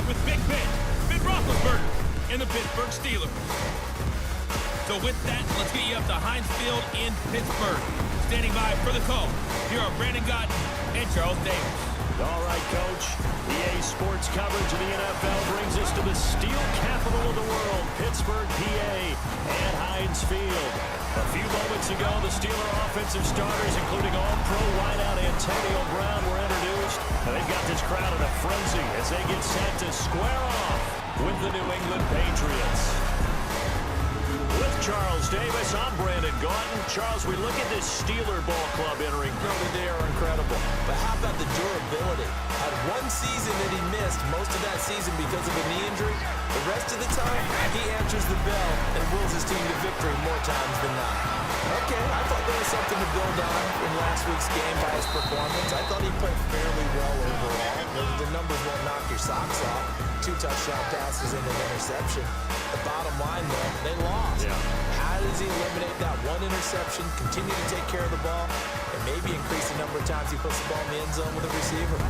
with Big Ben Roethlisberger, and the Pittsburgh Steelers. So with that, let's get you up to Heinz Field in Pittsburgh. Standing by for the call, here are Brandon Gott and Charles Davis. All right, Coach. EA Sports coverage of the NFL brings us to the steel capital of the world, Pittsburgh, PA, and Heinz Field. A few moments ago, the Steeler offensive starters, including all-pro wideout Antonio Brown, were introduced. And they've got this crowd in a frenzy as they get set to square off with the New England Patriots. With Charles Davis, I'm Brandon Gaughton. Charles, we look at this Steeler ball club entering. They are incredible. But how about the durability? Had one season that he missed, most of that season because of a knee injury. The rest of the time, he answers the bell and wills his team to victory more times than not. Okay, I thought there was something to build on in last week's game by his performance. I thought he played fairly well overall. The numbers won't knock your socks off. 2 touchdown passes and an interception. The bottom line, though, they lost. Yeah. How does he eliminate that one interception, continue to take care of the ball, and maybe increase the number of times he puts the ball in the end zone with a receiver?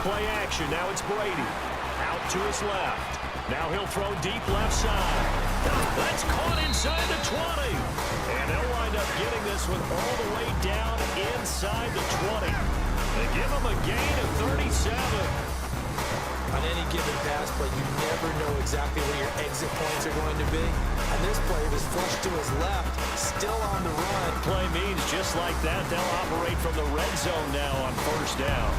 Play action. Now it's Brady. Out to his left. Now he'll throw deep left side. That's caught inside the 20. And they'll wind up getting this one all the way down inside the 20. They give him a gain of 37. On any given pass play, you never know exactly where your exit points are going to be. On this play, it was flushed to his left, still on the run. Play means just like that, they'll operate from the red zone now on first down.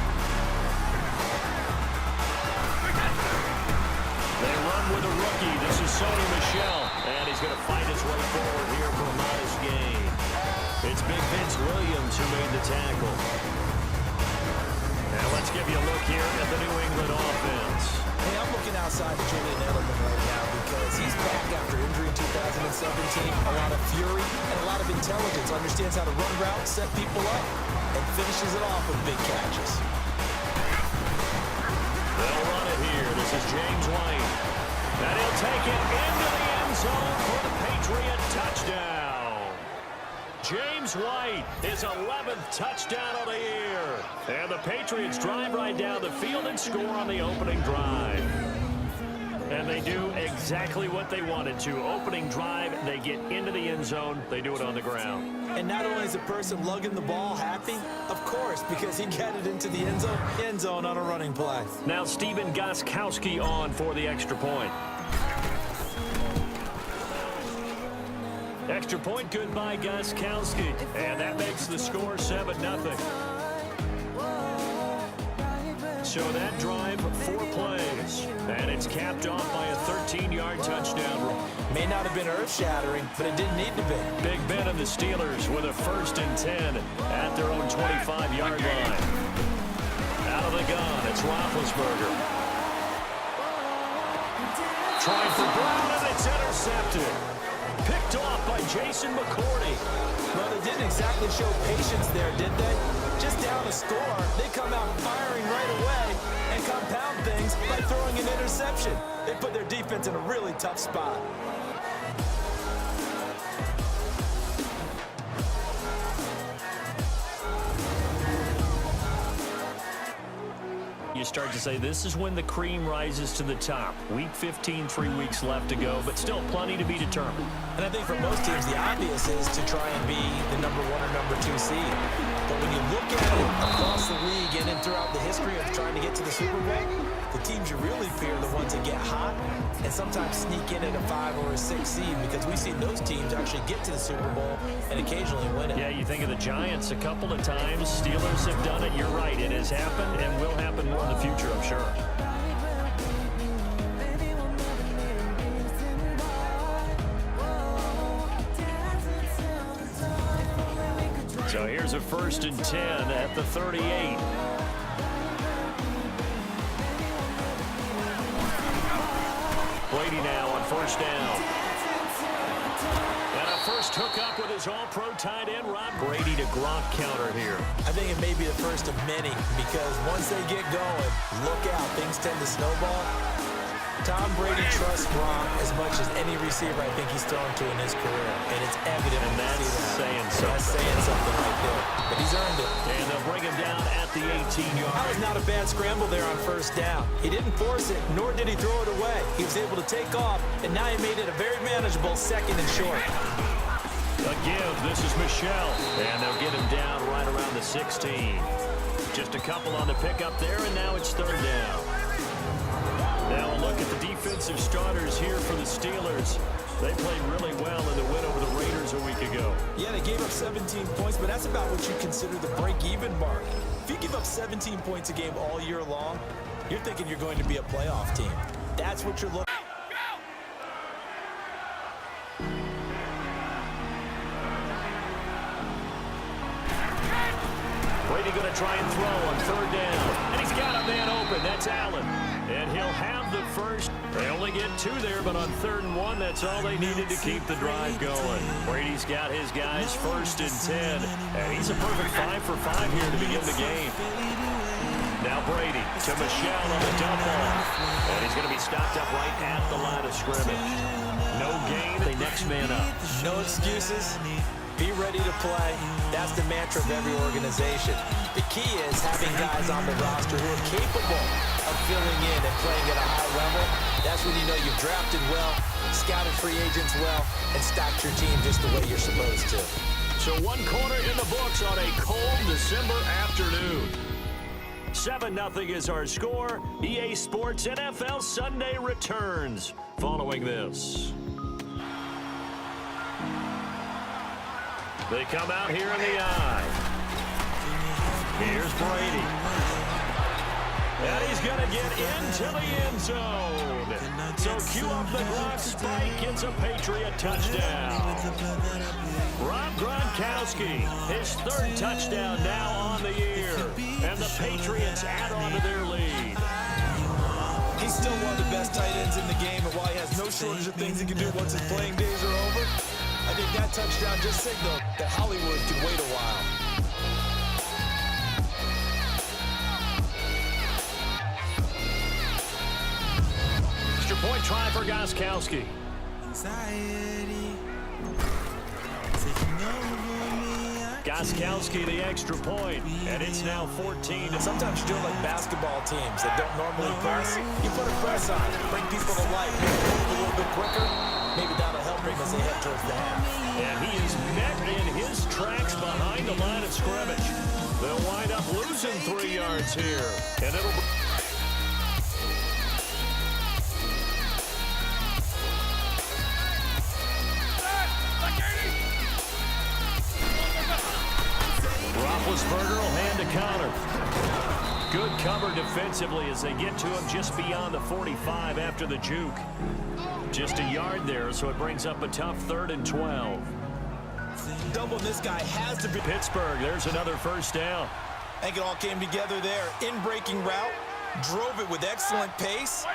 They run with a rookie. This is Sony Michel, and he's going to fight his way forward here for a modest gain. It's Big Vince Williams who made the tackle. Now let's give you a look here at the New England offense. Hey, I'm looking outside of Julian Edelman right now because he's back after injury in 2017. A lot of fury and a lot of intelligence. Understands how to run routes, set people up, and finishes it off with big catches. They'll run it here. This is James White. And he'll take it into the end zone for the Patriot touchdown. James White, his 11th touchdown of the year. And the Patriots drive right down the field and score on the opening drive. And they do exactly what they wanted to. Opening drive, they get into the end zone. They do it on the ground. And not only is the person lugging the ball happy, of course, because he got it into the end zone on a running play. Now Stephen Gostkowski on for the extra point. Extra point good by Gostkowski. And that makes the score 7-0. So that drive, 4 plays. And it's capped off by a 13-yard touchdown. May not have been earth-shattering, but it didn't need to be. Big Ben and the Steelers with a 1st and 10 at their own 25-yard line. Out of the gun, it's Roethlisberger. Trying for Brown, and it's intercepted. Picked off by Jason McCourty. Well, they didn't exactly show patience there, did they? Just down a score, they come out firing right away and compound things by throwing an interception. They put their defense in a really tough spot. You start to say this is when the cream rises to the top. Week 15, 3 weeks left to go, but still plenty to be determined. And I think for most teams, the obvious is to try and be the number 1 or number 2 seed. But when you look at it across the league and throughout the history of trying to get to the Super Bowl, the teams you really fear are the ones that get hot and sometimes sneak in at a 5 or a 6 seed, because we've seen those teams actually get to the Super Bowl and occasionally win it. Yeah, you think of the Giants a couple of times. Steelers have done it. You're right. It has happened and will happen more in the future, I'm sure. So here's a 1st and 10 at the 38. Brady now on 1st down. And a 1st just hook up with his all-pro tight end, Rob Brady, to Gronk counter here. I think it may be the first of many because once they get going, look out, things tend to snowball. Tom Brady trusts Gronk as much as any receiver I think he's thrown to in his career, and it's evident. And that's saying something. That's saying something right there, but he's earned it. And they'll bring him down at the 18-yard. That was not a bad scramble there on first down. He didn't force it, nor did he throw it away. He was able to take off, and now he made it a very manageable 2nd and short. A give, this is Michelle, and they'll get him down right around the 16. Just a couple on the pickup there, and now it's 3rd down. Now a look at the defensive starters here for the Steelers. They played really well in the win over the Raiders a week ago. Yeah, they gave up 17 points, but that's about what you consider the break-even mark. If you give up 17 points a game all year long, you're thinking you're going to be a playoff team. That's what you're looking for. Brady going to try and throw on 3rd down. And he's got a man open. That's Allen. And he'll have the first. They only get 2 there, but on 3rd and 1, that's all they needed to keep the drive going. Brady's got his guys 1st and 10. And he's a perfect 5 for 5 here to begin the game. Now Brady to Michelle on the dump off. And he's going to be stopped up right at the line of scrimmage. No gain. The next man up. No excuses. Be ready to play. That's the mantra of every organization. The key is having guys on the roster who are capable of filling in and playing at a high level. That's when you know you've drafted well, scouted free agents well, and stacked your team just the way you're supposed to. So 1 quarter in the books on a cold December afternoon. 7-0 is our score. EA Sports NFL Sunday returns following this. They come out here in the eye. Here's Brady. And he's going to get into the end zone. So cue up the Gronk spike. It's a Patriot touchdown. Rob Gronkowski, his 3rd touchdown now on the year. And the Patriots add on to their lead. He's still one of the best tight ends in the game, and while he has no shortage of things he can do once his playing days are over, I think that touchdown just signaled that Hollywood can wait a while. Extra point try for Gronkowski. Gronkowski the extra point, and it's now 14. Sometimes you're doing like basketball teams that don't normally press. You put a press on, bring people to life, make them move a little bit quicker. Maybe that'll help them as they head towards the half. And he is met in his tracks behind the line of scrimmage. They'll wind up losing 3 yards here, and it'll be... Roethlisberger will hand a counter. Good cover defensively as they get to him just beyond the 45 after the juke. Just a yard there, so it brings up a tough 3rd and 12. Double this guy has to be... Pittsburgh, there's another 1st down. I think it all came together there. In-breaking route, drove it with excellent pace.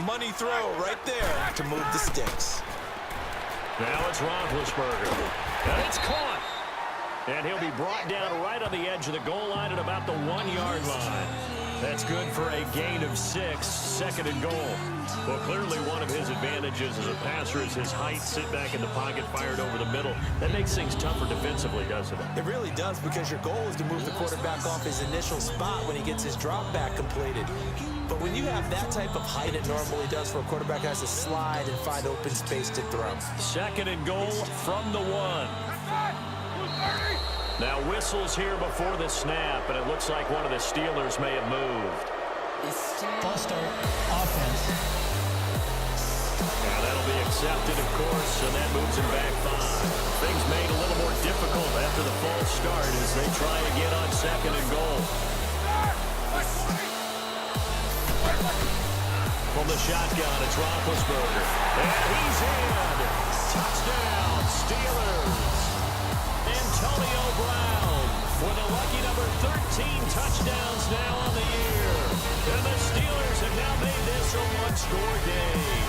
Money throw right there to move the sticks. Now it's Roethlisberger. And it's caught. And he'll be brought down right on the edge of the goal line at about the 1-yard line. That's good for a gain of 6, 2nd and goal. Well, clearly one of his advantages as a passer is his height, sit back in the pocket, fired over the middle. That makes things tougher defensively, doesn't it? It really does, because your goal is to move the quarterback off his initial spot when he gets his drop back completed. But when you have that type of height, it normally does for a quarterback has to slide and find open space to throw. 2nd and goal from the 1. Now whistles here before the snap, and it looks like one of the Steelers may have moved. False start, offense. Now that'll be accepted, of course, and that moves him back 5. Things made a little more difficult after the false start as they try again on 2nd and goal. From the shotgun, it's Roethlisberger. And he's in. Touchdown, Steelers. Antonio Brown with a lucky number 13 touchdowns now on the year. And the Steelers have now made this a 1-score game.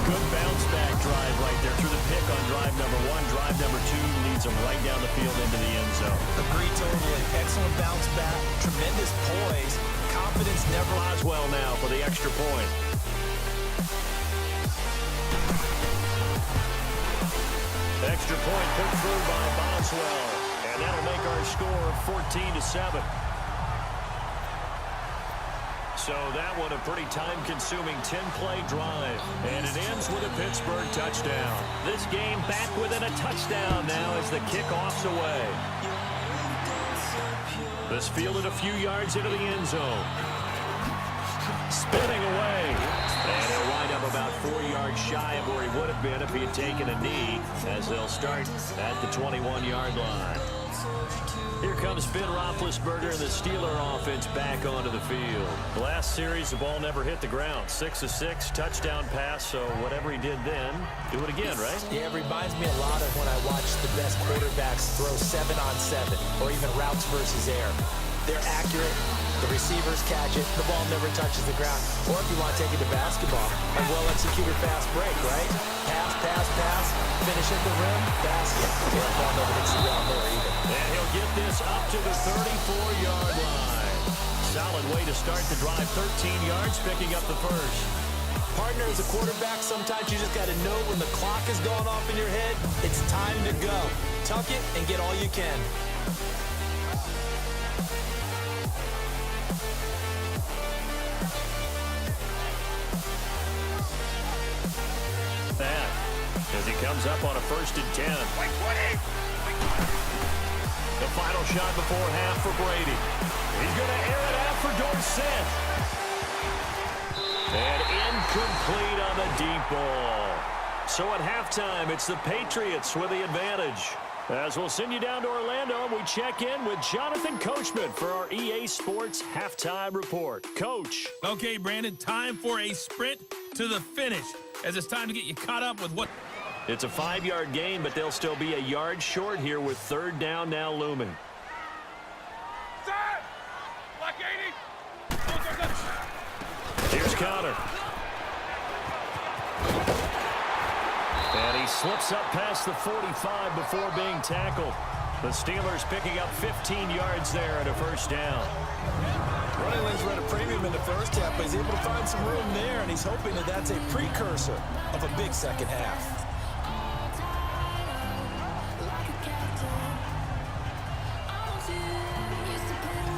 Good bounce-back drive right there through the pick on drive number 1. Drive number 2 leads them right down the field into the end zone. Agree totally. Excellent bounce back. Tremendous poise. Confidence never... Oswell now for the extra point. Extra point put through by Boswell. And that'll make our score 14-7. So that one a pretty time-consuming 10-play drive. And it ends with a Pittsburgh touchdown. This game back within a touchdown now as the kickoff's away. This fielded a few yards into the end zone. Spinning away. And he'll wind up about 4 yards shy of where he would have been if he had taken a knee, as they'll start at the 21-yard line. Here comes Ben Roethlisberger and the Steeler offense back onto the field. Last series, the ball never hit the ground. 6 of 6, touchdown pass, so whatever he did then, do it again, right? Yeah, it reminds me a lot of when I watch the best quarterbacks throw 7-on-7 or even routes versus air. They're accurate. The receivers catch it. The ball never touches the ground. Or if you want to take it to basketball, a well-executed fast break, right? Pass, pass, pass. Finish at the rim. Basket. Yeah, the ball never hits the ground there either. And he'll get this up to the 34-yard line. Solid way to start the drive. 13 yards, picking up the first. Partner, as a quarterback, sometimes you just got to know when the clock is going off in your head, it's time to go. Tuck it and get all you can. That as he comes up on a 1st and 10. The final shot before half for Brady. He's going to air it out for Dorsett. And incomplete on the deep ball. So at halftime, it's the Patriots with the advantage. As we'll send you down to Orlando, we check in with Jonathan Coachman for our EA Sports Halftime Report. Coach. Okay, Brandon, time for a sprint to the finish, as it's time to get you caught up with what... It's a 5-yard gain, but they'll still be a yard short here with 3rd down now looming. Here's Connor. And he slips up past the 45 before being tackled. The Steelers picking up 15 yards there and a 1st down. Running lanes were at a premium in the first half, but he's able to find some room there, and he's hoping that that's a precursor of a big second half.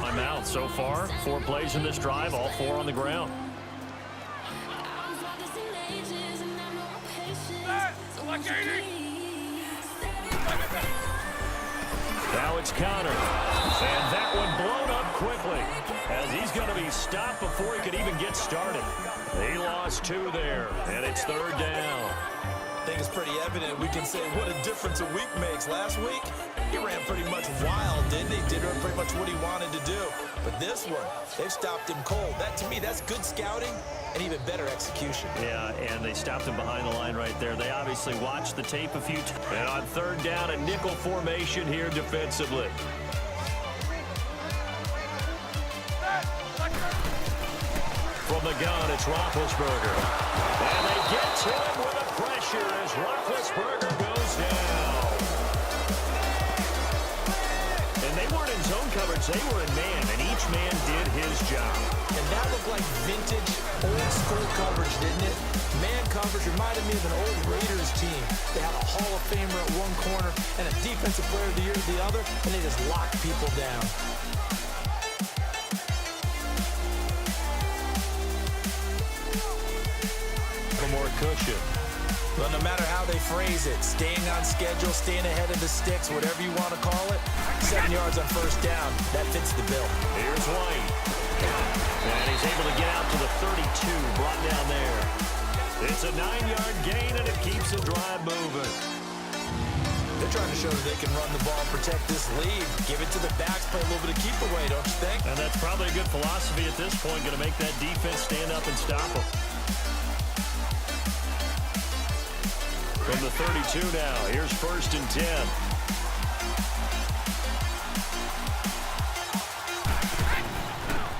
I'm out so far. 4 plays in this drive, all 4 on the ground. Now it's Connor. And that one blown up quickly, as he's going to be stopped before he could even get started. He lost 2 there, and it's 3rd down. I think it's pretty evident. We can say what a difference a week makes. Last week, he ran pretty much wild, didn't he? Did pretty much what he wanted to do. But this one, they've stopped him cold. That, to me, that's good scouting and even better execution. Yeah, and they stopped him behind the line right there. They obviously watched the tape a few times. And on 3rd down, a nickel formation here defensively. From the gun, it's Roethlisberger. And they get to him with a pressure as Roethlisberger goes down. And they weren't in zone coverage, they were in man, and each man did his job. And that looked like vintage, old-school coverage, didn't it? Man coverage reminded me of an old Raiders team. They had a Hall of Famer at one corner and a Defensive Player of the Year at the other, and they just locked people down. More cushion. Well, no matter how they phrase it, staying on schedule, staying ahead of the sticks, whatever you want to call it, 7 yards on 1st down, that fits the bill. Here's White. And he's able to get out to the 32, brought down there. It's a 9-yard gain, and it keeps the drive moving. They're trying to show that they can run the ball and protect this lead. Give it to the backs, play a little bit of keep away, don't you think? And that's probably a good philosophy at this point, going to make that defense stand up and stop them. From the 32 now, here's 1st and 10.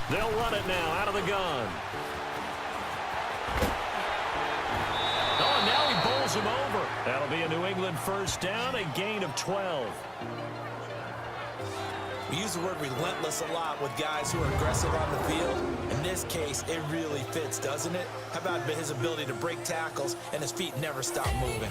They'll run it now out of the gun. Oh, and him over. That'll be a New England first down, a gain of 12. We use the word relentless a lot with guys who are aggressive on the field. In this case, it really fits, doesn't it? How about his ability to break tackles and his feet never stop moving?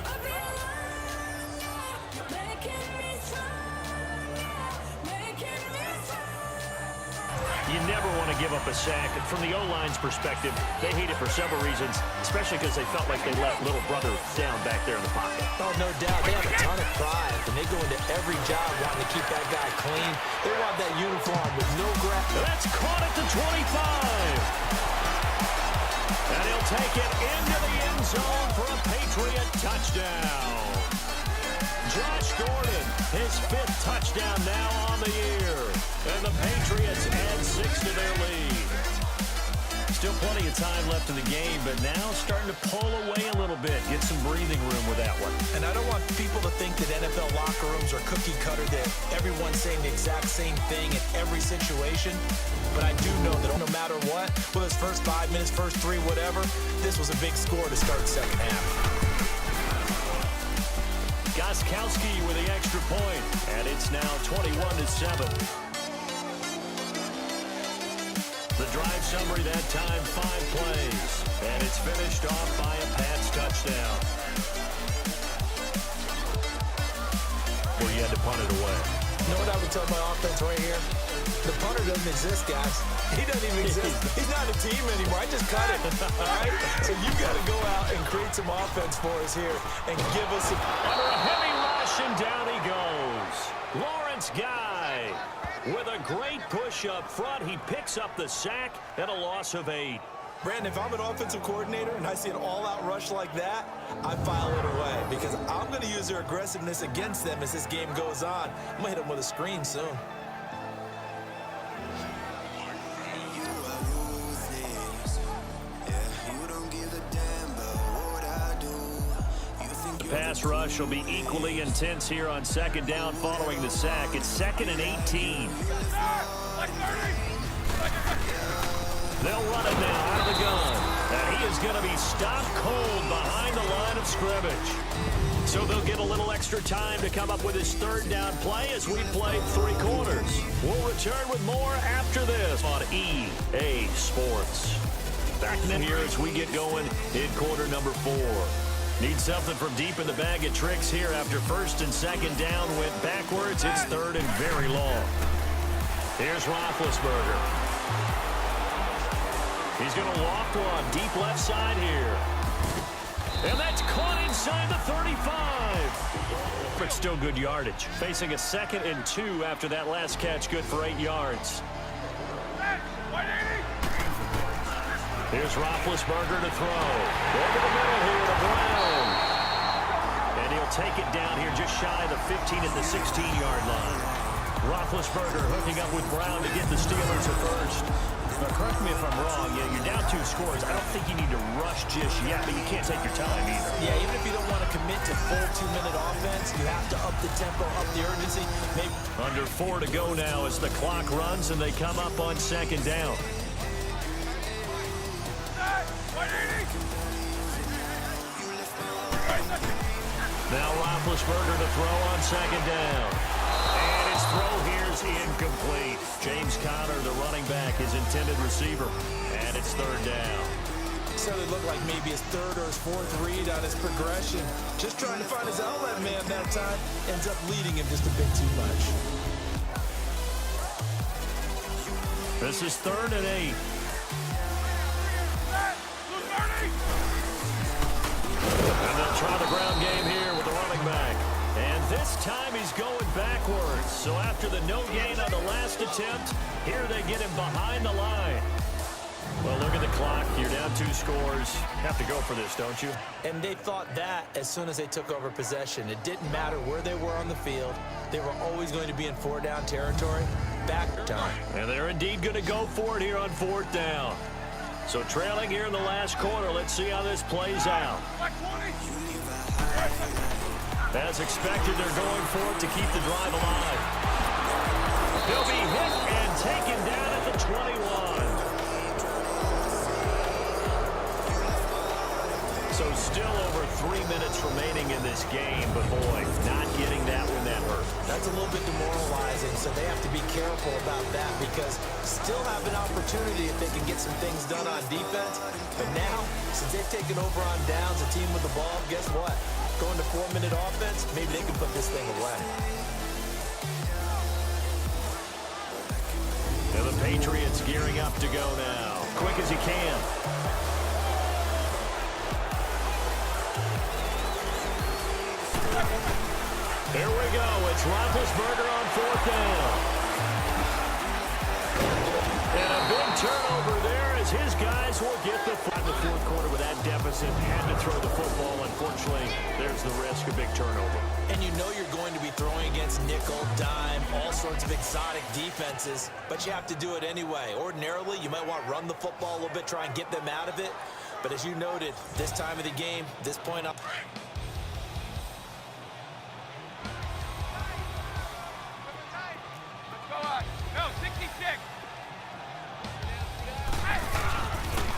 You never want to give up a sack. And from the O-line's perspective, they hate it for several reasons, especially because they felt like they let little brother down back there in the pocket. Oh, no doubt. They have a ton of pride, and they go into every job wanting to keep that guy clean. They want that uniform with no grab. That's caught at the 25. And he'll take it into the end zone for a Patriot touchdown. Josh Gordon, his 5th touchdown now on the year. And the Patriots add 6 to their lead. Still plenty of time left in the game, but now starting to pull away a little bit. Get some breathing room with that one. And I don't want people to think that NFL locker rooms are cookie cutter, that everyone's saying the exact same thing in every situation. But I do know that no matter what, whether it's first 5 minutes, first 3, whatever, this was a big score to start the second half. Gostkowski with the extra point, and it's now 21-7. The drive summary that time, 5 plays, and it's finished off by a Pats touchdown. Well, you had to punt it away. You know what I would tell my offense right here? The punter doesn't exist, guys. He doesn't even exist. He's not a team anymore. I just cut it. All right? So you got to go out and create some offense for us here and give us some... Under a heavy rush, and down he goes. Lawrence Guy with a great push up front. He picks up the sack and a loss of 8. Brandon, if I'm an offensive coordinator and I see an all-out rush like that, I file it away because I'm going to use their aggressiveness against them as this game goes on. I'm going to hit them with a screen soon. The pass rush will be equally intense here on second down following the sack. It's 2nd and 18. They'll run it now out of the gun. And he is going to be stopped cold behind the line of scrimmage. So they'll get a little extra time to come up with his 3rd down play as we played 3 quarters. We'll return with more after this on EA Sports. Back in here as we get going in quarter number 4. Need something from deep in the bag of tricks here after 1st and 2nd down went backwards. It's 3rd and very long. Here's Roethlisberger. He's going to loft one deep left side here. And that's caught inside the 35. But still good yardage. Facing a 2nd and 2 after that last catch. Good for 8 yards. Here's Roethlisberger to throw. Over the middle here to Brown. And he'll take it down here just shy of the 15 at the 16-yard line. Roethlisberger hooking up with Brown to get the Steelers at first. Now, correct me if I'm wrong. Yeah, you're down 2 scores. I don't think you need to rush just yet, but you can't take your time either. Yeah, even if you don't want to commit to full 2-minute offense, you have to up the tempo, up the urgency. Maybe. Under 4 to go now as the clock runs and they come up on 2nd down. Now Roethlisberger to throw on 2nd down. And his throw here is incomplete. James Conner, the running back, his intended receiver. And it's 3rd down. So it looked like maybe his 3rd or his 4th read on his progression. Just trying to find his outlet man that time. Ends up leading him just a bit too much. This is 3rd and 8. And they'll try the ground game here with the running back. And this time he's going backwards. So after the no gain on the last attempt, here they get him behind the line. Well, look at the clock. You're down 2 scores. Have to go for this, don't you? And they thought that as soon as they took over possession. It didn't matter where they were on the field. They were always going to be in 4-down territory. Back time. And they're indeed going to go for it here on 4th down. So trailing here in the last quarter. Let's see how this plays out. As expected, they're going for it to keep the drive alive. He'll be hit and taken down at the 21. So still over 3 minutes remaining in this game, but boy, not getting that one that hurt. That's a little bit demoralizing, so they have to be careful about that because still have an opportunity if they can get some things done on defense. But now, since they've taken over on downs, a team with the ball, guess what? Going to 4-minute offense, maybe they can put this thing away. And the Patriots gearing up to go now. Quick as he can. Here we go. It's Roethlisberger on 4th down. And a big turnover there as his guys will get the fourth quarter with that deficit. Had to throw the football. Unfortunately, there's the risk of big turnover. And you know you're going to be throwing against nickel, dime, all sorts of exotic defenses, but you have to do it anyway. Ordinarily, you might want to run the football a little bit, try and get them out of it. But as you noted, this time of the game, this point up.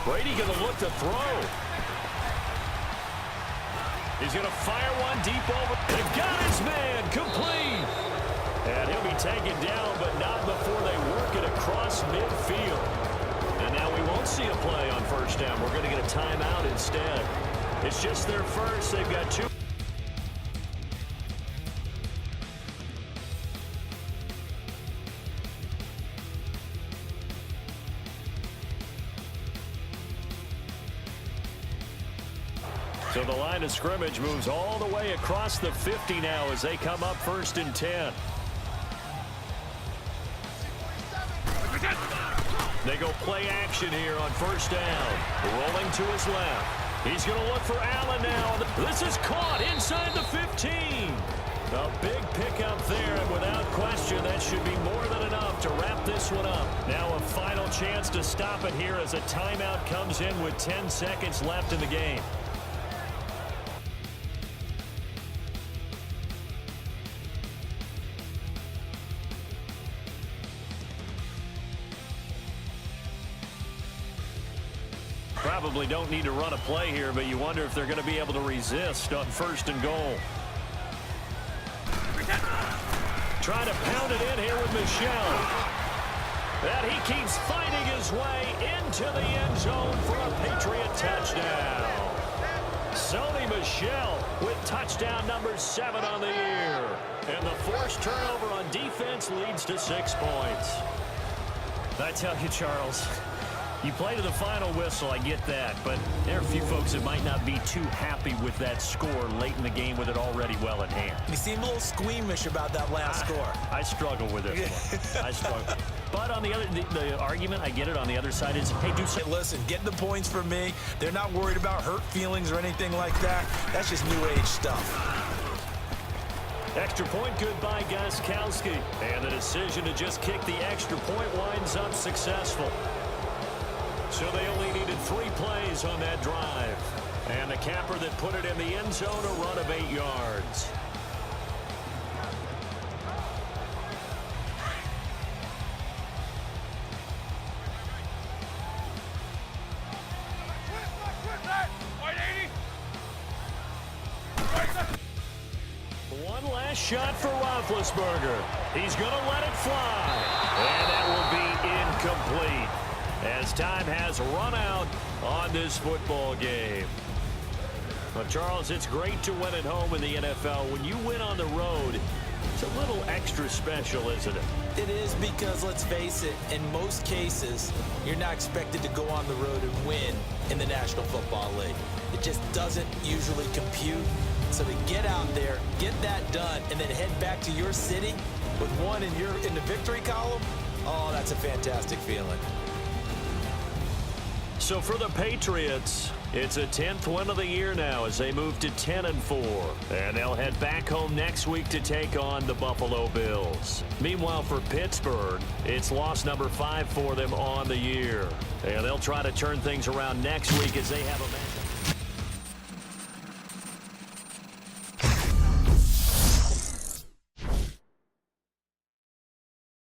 Brady going to look to throw. He's going to fire one deep over. And got his man complete. And he'll be taken down, but not before they work it across midfield. And now we won't see a play on 1st down. We're going to get a timeout instead. It's just their first. They've got 2. So the line of scrimmage moves all the way across the 50 now as they come up 1st and 10. They go play action here on 1st down. Rolling to his left. He's going to look for Allen now. This is caught inside the 15. A big pickup there, and without question, that should be more than enough to wrap this one up. Now a final chance to stop it here as a timeout comes in with 10 seconds left in the game. Probably don't need to run a play here, but you wonder if they're going to be able to resist on 1st and goal. Trying to pound it in here with Michel. And he keeps fighting his way into the end zone for a Patriot touchdown. Sony Michel with touchdown number 7 on the year. And the forced turnover on defense leads to 6 points. I tell you, Charles, you play to the final whistle, I get that, but there are a few folks that might not be too happy with that score late in the game with it already well in hand. You seem a little squeamish about that last score. I struggle with this one. I struggle. But on the other, the argument, I get it, on the other side is, hey, do something. Listen, getting the points for me. They're not worried about hurt feelings or anything like that. That's just new age stuff. Extra point good by Gostkowski. And the decision to just kick the extra point winds up successful. So they only needed 3 plays on that drive. And the capper that put it in the end zone, a run of 8 yards. One last shot for Roethlisberger. He's going to let it fly. And that will be incomplete, as time has run out on this football game. But Charles, it's great to win at home in the NFL. When you win on the road, it's a little extra special, isn't it? It is, because let's face it, in most cases, you're not expected to go on the road and win in the National Football League. It just doesn't usually compute. So to get out there, get that done, and then head back to your city with one in the victory column, oh, that's a fantastic feeling. So for the Patriots, it's a 10th win of the year now as they move to 10-4. And they'll head back home next week to take on the Buffalo Bills. Meanwhile, for Pittsburgh, it's loss number 5 for them on the year. And they'll try to turn things around next week as they have a match.